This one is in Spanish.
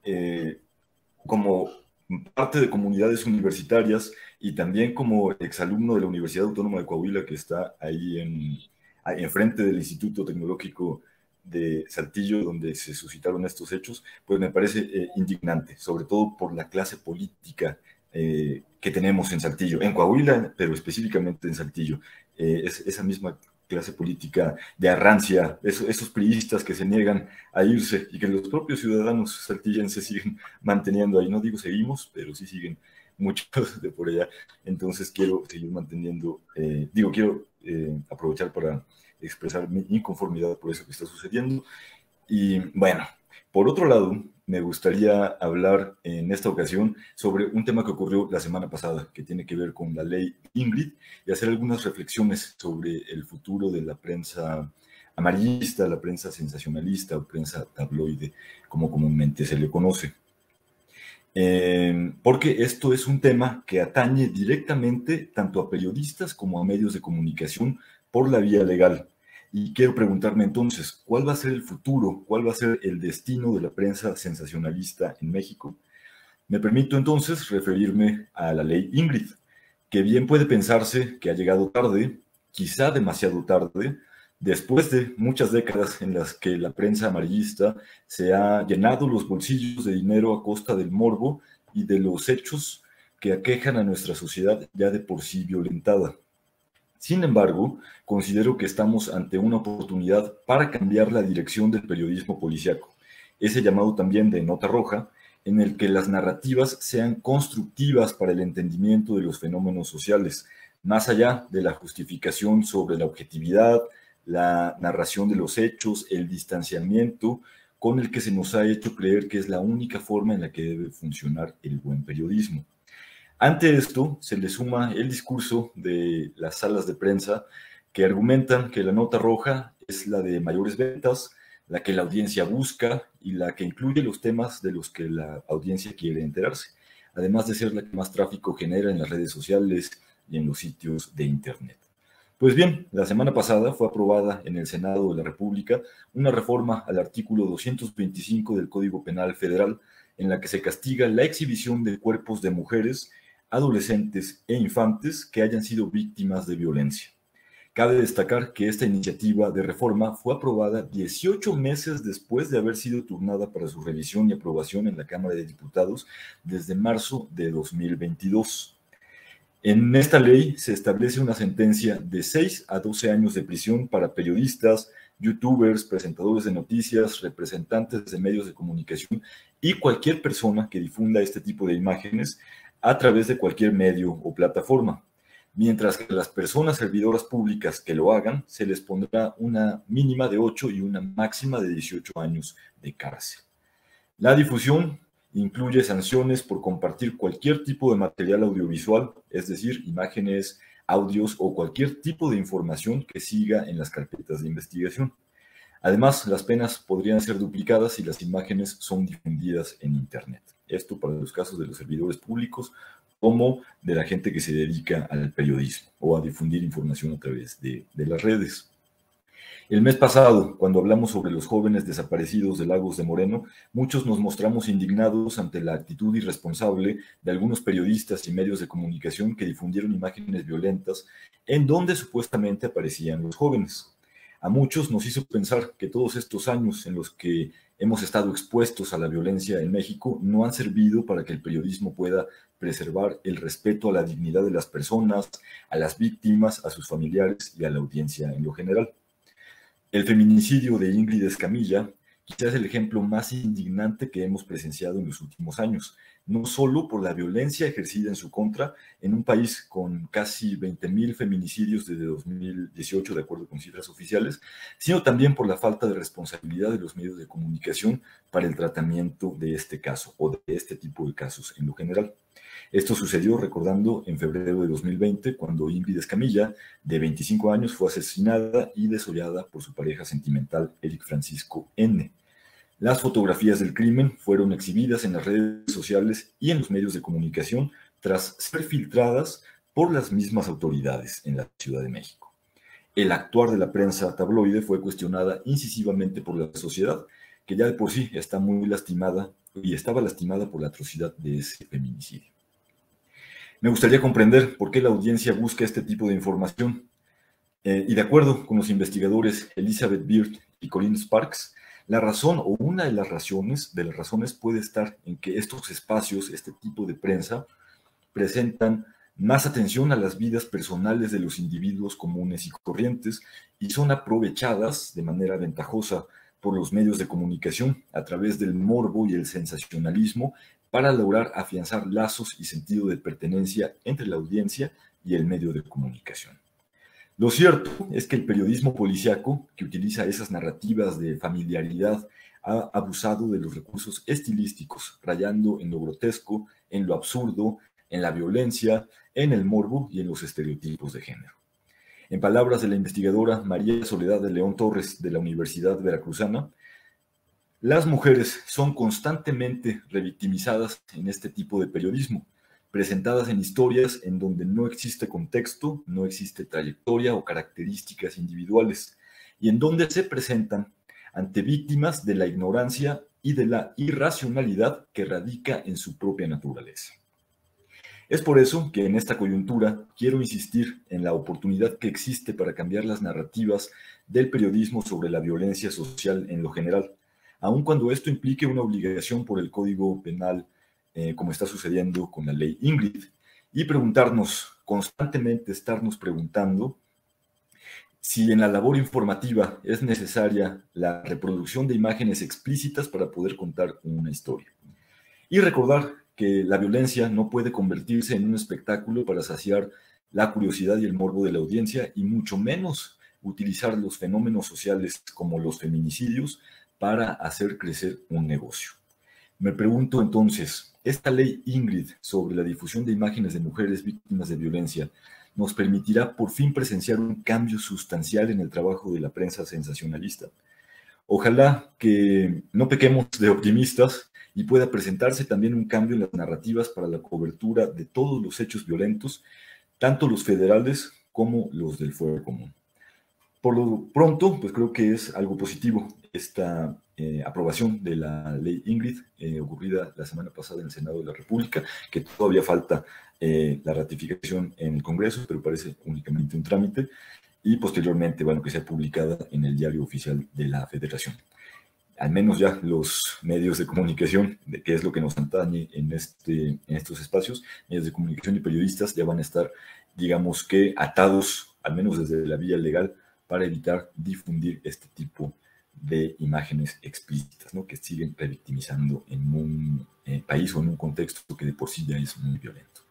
eh, como parte de comunidades universitarias y también como exalumno de la Universidad Autónoma de Coahuila, que está ahí enfrente del Instituto Tecnológico de Saltillo, donde se suscitaron estos hechos, pues me parece indignante, sobre todo por la clase política que tenemos en Saltillo, en Coahuila, pero específicamente en Saltillo. Esa misma clase política de arrancia, esos priistas que se niegan a irse y que los propios ciudadanos saltillenses siguen manteniendo ahí. No digo seguimos, pero sí siguen muchos de por allá. Entonces quiero seguir manteniendo, quiero aprovechar para expresar mi inconformidad por eso que está sucediendo. Y bueno, por otro lado, me gustaría hablar en esta ocasión sobre un tema que ocurrió la semana pasada, que tiene que ver con la ley Ingrid, y hacer algunas reflexiones sobre el futuro de la prensa amarillista, la prensa sensacionalista o prensa tabloide, como comúnmente se le conoce. Porque esto es un tema que atañe directamente tanto a periodistas como a medios de comunicación por la vía legal. Y quiero preguntarme entonces, ¿cuál va a ser el futuro? ¿Cuál va a ser el destino de la prensa sensacionalista en México? Me permito entonces referirme a la ley Ingrid, que bien puede pensarse que ha llegado tarde, quizá demasiado tarde, después de muchas décadas en las que la prensa amarillista se ha llenado los bolsillos de dinero a costa del morbo y de los hechos que aquejan a nuestra sociedad ya de por sí violentada. Sin embargo, considero que estamos ante una oportunidad para cambiar la dirección del periodismo policíaco, ese llamado también de nota roja, en el que las narrativas sean constructivas para el entendimiento de los fenómenos sociales, más allá de la justificación sobre la objetividad, la narración de los hechos, el distanciamiento con el que se nos ha hecho creer que es la única forma en la que debe funcionar el buen periodismo. Ante esto, se le suma el discurso de las salas de prensa que argumentan que la nota roja es la de mayores ventas, la que la audiencia busca y la que incluye los temas de los que la audiencia quiere enterarse, además de ser la que más tráfico genera en las redes sociales y en los sitios de Internet. Pues bien, la semana pasada fue aprobada en el Senado de la República una reforma al artículo 225 del Código Penal Federal en la que se castiga la exhibición de cuerpos de mujeres, adolescentes e infantes que hayan sido víctimas de violencia. Cabe destacar que esta iniciativa de reforma fue aprobada 18 meses después de haber sido turnada para su revisión y aprobación en la Cámara de Diputados desde marzo de 2022. En esta ley se establece una sentencia de 6 a 12 años de prisión para periodistas, youtubers, presentadores de noticias, representantes de medios de comunicación y cualquier persona que difunda este tipo de imágenes a través de cualquier medio o plataforma. Mientras que a las personas servidoras públicas que lo hagan se les pondrá una mínima de 8 y una máxima de 18 años de cárcel. La difusión incluye sanciones por compartir cualquier tipo de material audiovisual, es decir, imágenes, audios o cualquier tipo de información que siga en las carpetas de investigación. Además, las penas podrían ser duplicadas si las imágenes son difundidas en Internet. Esto para los casos de los servidores públicos como de la gente que se dedica al periodismo o a difundir información a través de las redes. El mes pasado, cuando hablamos sobre los jóvenes desaparecidos de Lagos de Moreno, muchos nos mostramos indignados ante la actitud irresponsable de algunos periodistas y medios de comunicación que difundieron imágenes violentas en donde supuestamente aparecían los jóvenes. A muchos nos hizo pensar que todos estos años en los que hemos estado expuestos a la violencia en México no han servido para que el periodismo pueda preservar el respeto a la dignidad de las personas, a las víctimas, a sus familiares y a la audiencia en lo general. El feminicidio de Ingrid Escamilla quizás es el ejemplo más indignante que hemos presenciado en los últimos años, no solo por la violencia ejercida en su contra en un país con casi 20,000 feminicidios desde 2018, de acuerdo con cifras oficiales, sino también por la falta de responsabilidad de los medios de comunicación para el tratamiento de este caso o de este tipo de casos en lo general. Esto sucedió, recordando, en febrero de 2020, cuando Ingrid Escamilla, de 25 años, fue asesinada y desollada por su pareja sentimental, Eric Francisco N. Las fotografías del crimen fueron exhibidas en las redes sociales y en los medios de comunicación tras ser filtradas por las mismas autoridades en la Ciudad de México. El actuar de la prensa tabloide fue cuestionada incisivamente por la sociedad, que ya de por sí está muy lastimada y estaba lastimada por la atrocidad de ese feminicidio. Me gustaría comprender por qué la audiencia busca este tipo de información. Y de acuerdo con los investigadores Elizabeth Beard y Colin Sparks, la razón o una de las razones puede estar en que estos espacios, este tipo de prensa, presentan más atención a las vidas personales de los individuos comunes y corrientes y son aprovechadas de manera ventajosa por los medios de comunicación a través del morbo y el sensacionalismo para lograr afianzar lazos y sentido de pertenencia entre la audiencia y el medio de comunicación. Lo cierto es que el periodismo policíaco, que utiliza esas narrativas de familiaridad, ha abusado de los recursos estilísticos, rayando en lo grotesco, en lo absurdo, en la violencia, en el morbo y en los estereotipos de género. En palabras de la investigadora María Soledad de León Torres de la Universidad Veracruzana, las mujeres son constantemente revictimizadas en este tipo de periodismo, presentadas en historias en donde no existe contexto, no existe trayectoria o características individuales, y en donde se presentan ante víctimas de la ignorancia y de la irracionalidad que radica en su propia naturaleza. Es por eso que en esta coyuntura quiero insistir en la oportunidad que existe para cambiar las narrativas del periodismo sobre la violencia social en lo general, aun cuando esto implique una obligación por el Código Penal, como está sucediendo con la ley Ingrid, y constantemente estarnos preguntando si en la labor informativa es necesaria la reproducción de imágenes explícitas para poder contar una historia. Y recordar que la violencia no puede convertirse en un espectáculo para saciar la curiosidad y el morbo de la audiencia, y mucho menos utilizar los fenómenos sociales como los feminicidios para hacer crecer un negocio. Me pregunto entonces, ¿esta ley Ingrid sobre la difusión de imágenes de mujeres víctimas de violencia nos permitirá por fin presenciar un cambio sustancial en el trabajo de la prensa sensacionalista? Ojalá que no pequemos de optimistas y pueda presentarse también un cambio en las narrativas para la cobertura de todos los hechos violentos, tanto los federales como los del fuero común. Por lo pronto, pues creo que es algo positivo esta aprobación de la ley Ingrid, ocurrida la semana pasada en el Senado de la República, que todavía falta la ratificación en el Congreso, pero parece únicamente un trámite, y posteriormente, bueno, que sea publicada en el Diario Oficial de la Federación. Al menos ya los medios de comunicación, que es lo que nos atañe en estos espacios, medios de comunicación y periodistas ya van a estar, digamos que, atados, al menos desde la vía legal, para evitar difundir este tipo de imágenes explícitas, ¿no?, que siguen revictimizando en un país o en un contexto que de por sí ya es muy violento.